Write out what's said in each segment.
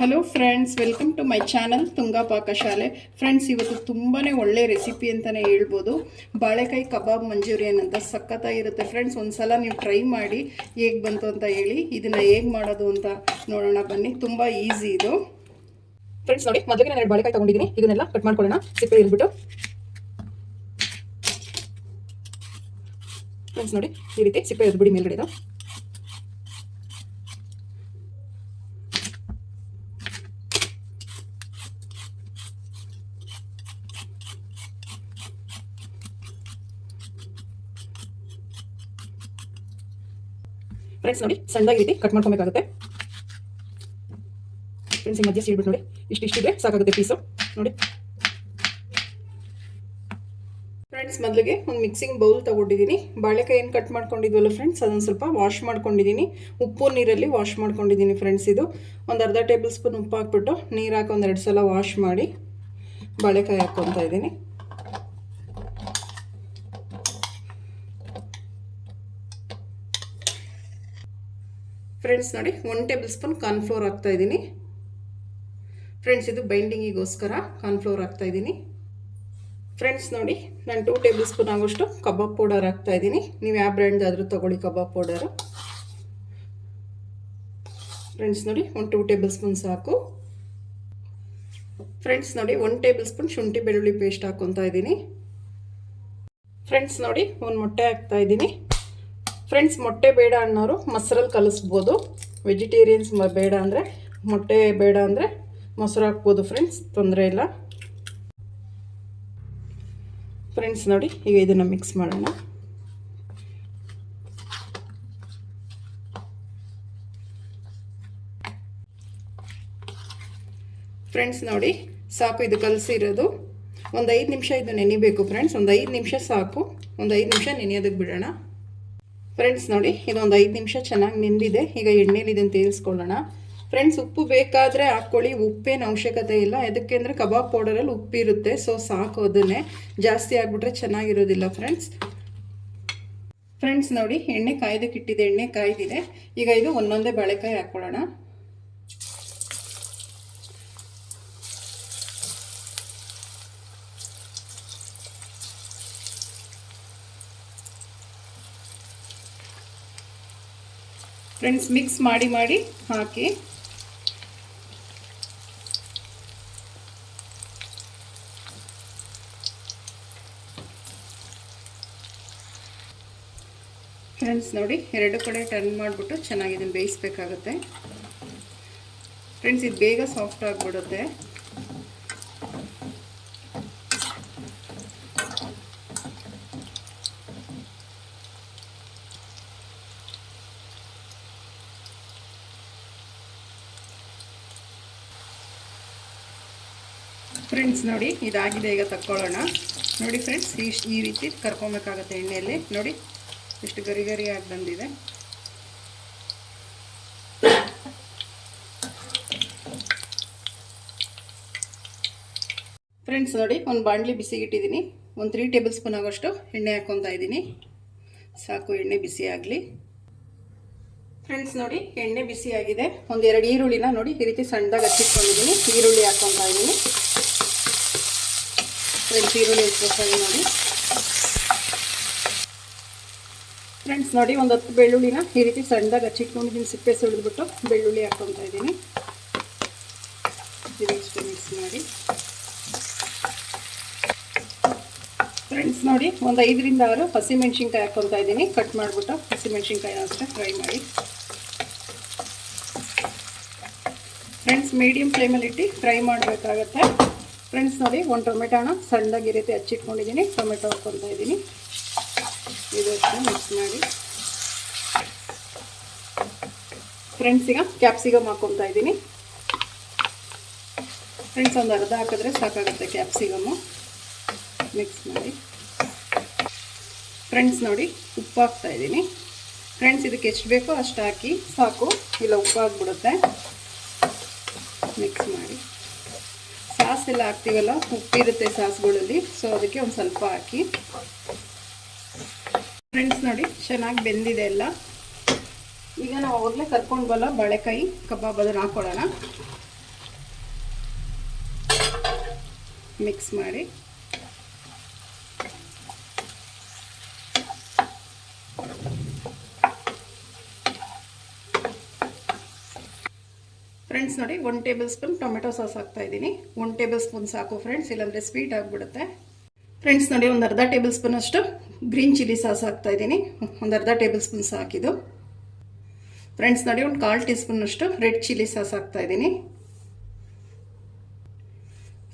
Hello friends, welcome to my channel Tunga Pakashale. Friends, ಇವತ್ತು ತುಂಬಾ ಒಳ್ಳೆ ರೆಸಿಪಿ ಅಂತಲೇ ಹೇಳ್ಬೋದು. ಬಾಳೆಕಾಯಿ ಕಬಾಬ್ ಮಂಚೂರಿಯನ್ ಅಂತ ಸಖತ್ತಾಗಿರುತ್ತೆ ಫ್ರೆಂಡ್ಸ್. ಒಂದು ಸಲ ನೀವು ಟ್ರೈ ಮಾಡಿ ಹೇಗೆ ಬಂತು ಅಂತ ಹೇಳಿ. ಇದನ್ನು ಹೇಗೆ ಮಾಡೋದು ಅಂತ ನೋಡೋಣ ಬನ್ನಿ. ತುಂಬ ಈಸಿ ಇದು ಫ್ರೆಂಡ್ಸ್. ನೋಡಿ, ಮೊದಲಿಗೆ ನಾನು 2 ಬಾಳೆಕಾಯಿ ತೊಗೊಂಡಿದ್ದೀನಿ. ಇದನ್ನೆಲ್ಲ ಕಟ್ ಮಾಡ್ಕೊಳ್ಳೋಣ, ಸಿಪ್ಪೆ ಇಲ್ಬಿಟ್ಟು. ಫ್ರೆಂಡ್ಸ್ ನೋಡಿ, ಈ ರೀತಿ ಸಿಪ್ಪೆ ಇದ್ಬಿಡಿ ಮೇಲ್ಗಡೆ. ಫ್ರೆಂಡ್ಸ್ ನೋಡಿ, ಸಣ್ಣದಾಗಿ ರೀತಿ ಕಟ್ ಮಾಡ್ಕೊಬೇಕಾಗುತ್ತೆ. ಫ್ರೆಂಡ್ಸ್, ಈ ಮಧ್ಯೆ ಸೀಳ್ಬಿಟ್ಟು ನೋಡಿ, ಇಷ್ಟಿದೆ ಸಾಕಾಗುತ್ತೆ ಪೀಸು. ನೋಡಿ ಫ್ರೆಂಡ್ಸ್, ಮೊದಲಿಗೆ ಒಂದು ಮಿಕ್ಸಿಂಗ್ ಬೌಲ್ ತೊಗೊಂಡಿದ್ದೀನಿ. ಬಾಳೆಕಾಯಿ ಏನು ಕಟ್ ಮಾಡ್ಕೊಂಡಿದ್ವಲ್ಲ ಫ್ರೆಂಡ್ಸ್, ಅದನ್ನು ಸ್ವಲ್ಪ ವಾಶ್ ಮಾಡ್ಕೊಂಡಿದ್ದೀನಿ. ಉಪ್ಪು ನೀರಲ್ಲಿ ವಾಶ್ ಮಾಡ್ಕೊಂಡಿದ್ದೀನಿ ಫ್ರೆಂಡ್ಸ್. ಇದು ಒಂದು ಅರ್ಧ ಟೇಬಲ್ ಸ್ಪೂನ್ ಉಪ್ಪು ಹಾಕ್ಬಿಟ್ಟು ನೀರು ಹಾಕಿ 1-2 ಸಲ ವಾಶ್ ಮಾಡಿ ಬಾಳೆಕಾಯಿ ಹಾಕ್ಕೊತಾ ಇದ್ದೀನಿ. ಫ್ರೆಂಡ್ಸ್ ನೋಡಿ, 1 ಟೇಬಲ್ ಸ್ಪೂನ್ ಕಾರ್ನ್ಫ್ಲೋರ್ ಹಾಕ್ತಾ ಇದ್ದೀನಿ. ಫ್ರೆಂಡ್ಸ್, ಇದು ಬೈಂಡಿಂಗಿಗೋಸ್ಕರ ಕಾರ್ನ್ಫ್ಲೋರ್ ಹಾಕ್ತಾ ಇದ್ದೀನಿ. ಫ್ರೆಂಡ್ಸ್ ನೋಡಿ, ನಾನು 2 ಟೇಬಲ್ ಸ್ಪೂನ್ ಆಗೋಷ್ಟು ಕಬಾಬ್ ಪೌಡರ್ ಹಾಕ್ತಾ ಇದ್ದೀನಿ. ನೀವು ಯಾವ ಬ್ರ್ಯಾಂಡ್ದಾದರೂ ತೊಗೊಳ್ಳಿ ಕಬಾಬ್ ಪೌಡರು. ಫ್ರೆಂಡ್ಸ್ ನೋಡಿ, 2 ಟೇಬಲ್ ಸ್ಪೂನ್ ಸಾಕು. ಫ್ರೆಂಡ್ಸ್ ನೋಡಿ, 1 ಟೇಬಲ್ ಸ್ಪೂನ್ ಶುಂಠಿ ಬೆಳ್ಳುಳ್ಳಿ ಪೇಸ್ಟ್ ಹಾಕ್ಕೊತಾ ಇದ್ದೀನಿ. ಫ್ರೆಂಡ್ಸ್ ನೋಡಿ, 1 ಮೊಟ್ಟೆ ಹಾಕ್ತಾ ಇದ್ದೀನಿ. ಫ್ರೆಂಡ್ಸ್, ಮೊಟ್ಟೆ ಬೇಡ ಅನ್ನೋರು ಮೊಸರಲ್ಲಿ ಕಲಿಸ್ಬೋದು. ವೆಜಿಟೇರಿಯನ್ಸ್ ಬೇಡ ಅಂದರೆ, ಮೊಟ್ಟೆ ಬೇಡ ಅಂದರೆ ಮೊಸರು ಹಾಕ್ಬೋದು ಫ್ರೆಂಡ್ಸ್, ತೊಂದರೆ ಇಲ್ಲ. ಫ್ರೆಂಡ್ಸ್ ನೋಡಿ, ಈಗ ಇದನ್ನು ಮಿಕ್ಸ್ ಮಾಡೋಣ. ಫ್ರೆಂಡ್ಸ್ ನೋಡಿ, ಸಾಕು ಇದು ಕಲಸಿರೋದು. ಒಂದು 5 ನಿಮಿಷ ಇದು ನೆನಿಬೇಕು ಫ್ರೆಂಡ್ಸ್. ಒಂದು 5 ನಿಮಿಷ ಸಾಕು. ಒಂದು 5 ನಿಮಿಷ ನೆನೆಯೋದಕ್ಕೆ ಬಿಡೋಣ. ಫ್ರೆಂಡ್ಸ್ ನೋಡಿ, ಇದೊಂದು 5 ನಿಮಿಷ ಚೆನ್ನಾಗಿ ನೆಂದಿದೆ. ಈಗ ಎಣ್ಣೆಲಿ ಇದನ್ನು ತೇಲ್ಸ್ಕೊಳ್ಳೋಣ. ಫ್ರೆಂಡ್ಸ್, ಉಪ್ಪು ಬೇಕಾದರೆ ಹಾಕ್ಕೊಳ್ಳಿ, ಉಪ್ಪೇನು ಅವಶ್ಯಕತೆ ಇಲ್ಲ. ಅದಕ್ಕೆ ಅಂದರೆ ಕಬಾಬ್ ಪೌಡರಲ್ಲಿ ಉಪ್ಪಿರುತ್ತೆ, ಸೊ ಸಾಕು. ಅದನ್ನೇ ಜಾಸ್ತಿ ಆಗಿಬಿಟ್ರೆ ಚೆನ್ನಾಗಿರೋದಿಲ್ಲ ಫ್ರೆಂಡ್ಸ್. ಫ್ರೆಂಡ್ಸ್ ನೋಡಿ, ಎಣ್ಣೆ ಕಾಯ್ದಕ್ಕೆ ಇಟ್ಟಿದೆ, ಎಣ್ಣೆ ಕಾಯ್ದಿದೆ. ಈಗ ಇದು ಒಂದೊಂದೇ ಬಾಳೆಕಾಯಿ ಹಾಕ್ಕೊಳ್ಳೋಣ. ಫ್ರೆಂಡ್ಸ್, ಮಿಕ್ಸ್ ಮಾಡಿ ಹಾಕಿ. ಫ್ರೆಂಡ್ಸ್ ನೋಡಿ, 2 ಕಡೆ ಟರ್ನ್ ಮಾಡಿಬಿಟ್ಟು ಚೆನ್ನಾಗಿ ಇದನ್ನು ಬೇಯಿಸಬೇಕಾಗುತ್ತೆ. ಫ್ರೆಂಡ್ಸ್, ಇದು ಬೇಗ ಸಾಫ್ಟ್ ಆಗಿಬಿಡುತ್ತೆ. ಫ್ರೆಂಡ್ಸ್ ನೋಡಿ, ಇದಾಗಿದೆ. ಈಗ ತಕ್ಕೊಳ್ಳೋಣ. ನೋಡಿ ಫ್ರೆಂಡ್ಸ್, ಈ ರೀತಿ ಕರ್ಕೊಬೇಕಾಗುತ್ತೆ ಎಣ್ಣೆಯಲ್ಲಿ. ನೋಡಿ ಎಷ್ಟು ಗರಿ ಗರಿಯಾಗಿ ಬಂದಿದೆ. ಫ್ರೆಂಡ್ಸ್ ನೋಡಿ, ಒಂದು ಬಾಣಲಿ ಬಿಸಿಗಿಟ್ಟಿದ್ದೀನಿ. ಒಂದು 3 ಟೇಬಲ್ ಸ್ಪೂನ್ ಆಗೋಷ್ಟು ಎಣ್ಣೆ ಹಾಕ್ಕೊತಾ ಇದ್ದೀನಿ. ಸಾಕು, ಎಣ್ಣೆ ಬಿಸಿ ಆಗಲಿ. ಫ್ರೆಂಡ್ಸ್ ನೋಡಿ, ಎಣ್ಣೆ ಬಿಸಿ ಆಗಿದೆ. ಒಂದು 2 ಈರುಳ್ಳಿನ ನೋಡಿ ಈ ರೀತಿ ಸಣ್ಣದಾಗಿ ಹಚ್ಚಿಟ್ಕೊಂಡಿದ್ದೀನಿ. ಈರುಳ್ಳಿ ಹಾಕ್ಕೊತಾ ಇದ್ದೀನಿ. ಫ್ರೆಂಡ್ಸ್, ಈರುಳ್ಳಿ ಹೆಚ್ಚಾಗಿ ನೋಡಿ. ಫ್ರೆಂಡ್ಸ್ ನೋಡಿ, ಒಂದು 10 ಬೆಳ್ಳುಳ್ಳಿನ ಈ ರೀತಿ ಸಣ್ಣದಾಗಿ ಹಚ್ಚಿಟ್ಕೊಂಡಿದ್ದೀನಿ. ಸಿಪ್ಪೆ ಸುಳಿದ್ಬಿಟ್ಟು ಬೆಳ್ಳುಳ್ಳಿ ಹಾಕ್ಕೊತಾ ಇದ್ದೀನಿ. ಇದಿಷ್ಟು ಮಿಕ್ಸ್ ಮಾಡಿ. ಫ್ರೆಂಡ್ಸ್ ನೋಡಿ, ಒಂದು 5ರಿಂದ 6 ಹಸಿಮೆಣ್ಸಿನ್ಕಾಯಿ ಹಾಕ್ಕೊತಾ ಇದ್ದೀನಿ. ಕಟ್ ಮಾಡಿಬಿಟ್ಟು ಹಸಿಮೆಣ್ಸಿನ್ಕಾಯಿನ ಅಷ್ಟೇ ಫ್ರೈ ಮಾಡಿ. ಫ್ರೆಂಡ್ಸ್, ಮೀಡಿಯಮ್ ಫ್ಲೇಮಲ್ಲಿ ಇಟ್ಟು ಫ್ರೈ ಮಾಡಬೇಕಾಗತ್ತೆ. ಫ್ರೆಂಡ್ಸ್ ನೋಡಿ, 1 ಟೊಮೆಟೋನ ಸಣ್ಣದಾಗಿ ಈ ರೀತಿ ಹಚ್ಚಿಟ್ಕೊಂಡಿದ್ದೀನಿ. ಟೊಮೆಟೊ ಹಾಕ್ಕೊತಾ ಇದ್ದೀನಿ. ಇದಷ್ಟು ಮಿಕ್ಸ್ ಮಾಡಿ. ಫ್ರೆಂಡ್ಸ್, ಈಗ ಕ್ಯಾಪ್ಸಿಕಮ್ ಹಾಕ್ಕೊತಾ ಇದ್ದೀನಿ. ಫ್ರೆಂಡ್ಸ್, ಒಂದು ಅರ್ಧ ಹಾಕಿದ್ರೆ ಸಾಕಾಗುತ್ತೆ ಕ್ಯಾಪ್ಸಿಕಮ್ಮು. ಮಿಕ್ಸ್ ಮಾಡಿ. ಫ್ರೆಂಡ್ಸ್ ನೋಡಿ, ಉಪ್ಪು ಹಾಕ್ತಾ ಇದ್ದೀನಿ. ಫ್ರೆಂಡ್ಸ್, ಇದಕ್ಕೆ ಎಷ್ಟು ಬೇಕೋ ಅಷ್ಟು ಹಾಕಿ ಸಾಕು, ಇಲ್ಲ ಉಪ್ಪು ಹಾಕ್ಬಿಡುತ್ತೆ. ಮಿಕ್ಸ್ ಮಾಡಿ. ಸಾಸ್ ಎಲ್ಲ ಹಾಕ್ತೀವಲ್ಲ, ಉಪ್ಪಿರುತ್ತೆ ಸಾಸ್ಗಳಲ್ಲಿ, ಸೊ ಅದಕ್ಕೆ ಒಂದು ಸ್ವಲ್ಪ ಹಾಕಿ. ಫ್ರೆಂಡ್ಸ್ ನೋಡಿ, ಚೆನ್ನಾಗಿ ಬೆಂದಿದೆ ಎಲ್ಲ. ಈಗ ನಾವು ಅವಾಗಲೇ ಕರ್ಕೊಂಡ್ವಲ್ಲ ಬಾಳೆಕಾಯಿ ಕಬಾಬ್, ಅದನ್ನು ಹಾಕ್ಕೊಳ್ಳೋಣ. ಮಿಕ್ಸ್ ಮಾಡಿ ಫ್ರೆಂಡ್ಸ್ ನೋಡಿ 1 ಟೇಬಲ್ ಸ್ಪೂನ್ ಟೊಮೆಟೊ ಸಾಸ್ ಹಾಕ್ತಾ ಇದ್ದೀನಿ. 1 ಟೇಬಲ್ ಸ್ಪೂನ್ ಸಾಕು ಫ್ರೆಂಡ್ಸ್, ಇಲ್ಲಾಂದರೆ ಸ್ವೀಟ್ ಆಗಿಬಿಡುತ್ತೆ. ಫ್ರೆಂಡ್ಸ್ ನೋಡಿ ಒಂದು ಅರ್ಧ ಟೇಬಲ್ ಸ್ಪೂನ್ ಅಷ್ಟು ಗ್ರೀನ್ ಚಿಲ್ಲಿ ಸಾಸ್ ಹಾಕ್ತಾ ಇದ್ದೀನಿ. ಒಂದು ಅರ್ಧ ಟೇಬಲ್ ಸ್ಪೂನ್ ಸಾಕಿದು. ಫ್ರೆಂಡ್ಸ್ ನೋಡಿ ಒಂದು 1/4 ಟೀ ಸ್ಪೂನ್ ಅಷ್ಟು ರೆಡ್ ಚಿಲ್ಲಿ ಸಾಸ್ ಹಾಕ್ತಾ ಇದ್ದೀನಿ.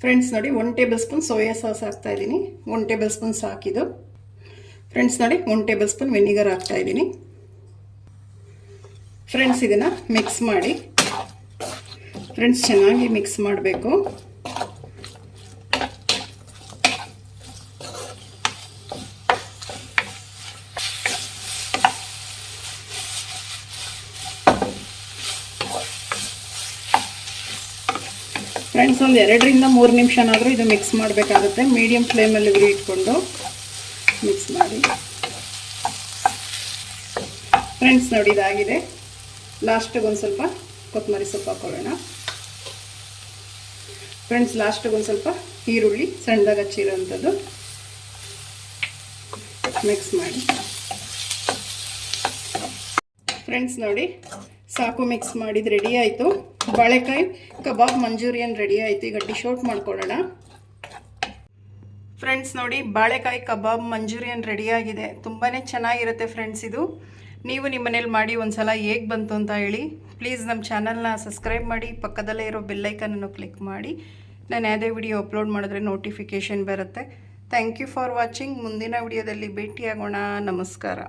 ಫ್ರೆಂಡ್ಸ್ ನೋಡಿ 1 ಟೇಬಲ್ ಸ್ಪೂನ್ ಸೋಯಾ ಸಾಸ್ ಹಾಕ್ತಾ ಇದ್ದೀನಿ. 1 ಟೇಬಲ್ ಸ್ಪೂನ್ ಸಾಕಿದು. ಫ್ರೆಂಡ್ಸ್ ನೋಡಿ 1 ಟೇಬಲ್ ಸ್ಪೂನ್ ವಿನಿಗರ್ ಹಾಕ್ತಾ ಇದ್ದೀನಿ. ಫ್ರೆಂಡ್ಸ್ ಇದನ್ನು ಮಿಕ್ಸ್ ಮಾಡಿ ಫ್ರೆಂಡ್ಸ್ ಚೆನ್ನಾಗಿ ಮಿಕ್ಸ್ ಮಾಡಬೇಕು. ಫ್ರೆಂಡ್ಸ್ ಒಂದು 2 ರಿಂದ 3 ನಿಮಿಷನಾದರೂ ಇದು ಮಿಕ್ಸ್ ಮಾಡಬೇಕಾಗುತ್ತೆ. ಮೀಡಿಯಮ್ ಫ್ಲೇಮಲ್ಲಿ ಉರಿ ಇಟ್ಕೊಂಡು ಮಿಕ್ಸ್ ಮಾಡಿ. ಫ್ರೆಂಡ್ಸ್ ನೋಡಿ ಇದಾಗಿದೆ. ಲಾಸ್ಟಿಗೆ ಒಂದು ಸ್ವಲ್ಪ ಕೊತ್ತಂಬರಿ ಸೊಪ್ಪು ಹಾಕೊಳ್ಳೋಣ. ಫ್ರೆಂಡ್ಸ್ ಲಾಸ್ಟಿಗೆ ಒಂದು ಸ್ವಲ್ಪ ಈರುಳ್ಳಿ ಸಣ್ಣದಾಗಿ ಹಚ್ಚಿರೋಂಥದ್ದು ಮಿಕ್ಸ್ ಮಾಡಿ. ಫ್ರೆಂಡ್ಸ್ ನೋಡಿ ಸಾಕು, ಮಿಕ್ಸ್ ಮಾಡಿದ್ದು ರೆಡಿ ಆಯಿತು. ಬಾಳೆಕಾಯಿ ಕಬಾಬ್ ಮಂಚೂರಿಯನ್ ರೆಡಿ ಆಯಿತು. ಈಗ ಡಿಶ್ ಔಟ್ ಮಾಡ್ಕೊಳ್ಳೋಣ. ಫ್ರೆಂಡ್ಸ್ ನೋಡಿ ಬಾಳೆಕಾಯಿ ಕಬಾಬ್ ಮಂಚೂರಿಯನ್ ರೆಡಿಯಾಗಿದೆ. ತುಂಬಾ ಚೆನ್ನಾಗಿರುತ್ತೆ ಫ್ರೆಂಡ್ಸ್. ಇದು ನೀವು ನಿಮ್ಮ ಮನೇಲಿ ಮಾಡಿ ಒಂದು ಸಲ ಹೇಗೆ ಬಂತು ಅಂತ ಹೇಳಿ. ಪ್ಲೀಸ್ ನಮ್ಮ ಚಾನಲ್ನ ಸಬ್ಸ್ಕ್ರೈಬ್ ಮಾಡಿ, ಪಕ್ಕದಲ್ಲೇ ಇರೋ ಬೆಲ್ಲೈಕನನ್ನು ಕ್ಲಿಕ್ ಮಾಡಿ. ನಾನು ಯಾವುದೇ ವಿಡಿಯೋ ಅಪ್ಲೋಡ್ ಮಾಡಿದ್ರೆ ನೋಟಿಫಿಕೇಷನ್ ಬರುತ್ತೆ. Thank you for watching. ಮುಂದಿನ ವಿಡಿಯೋದಲ್ಲಿ ಭೇಟಿಯಾಗೋಣ. ನಮಸ್ಕಾರ.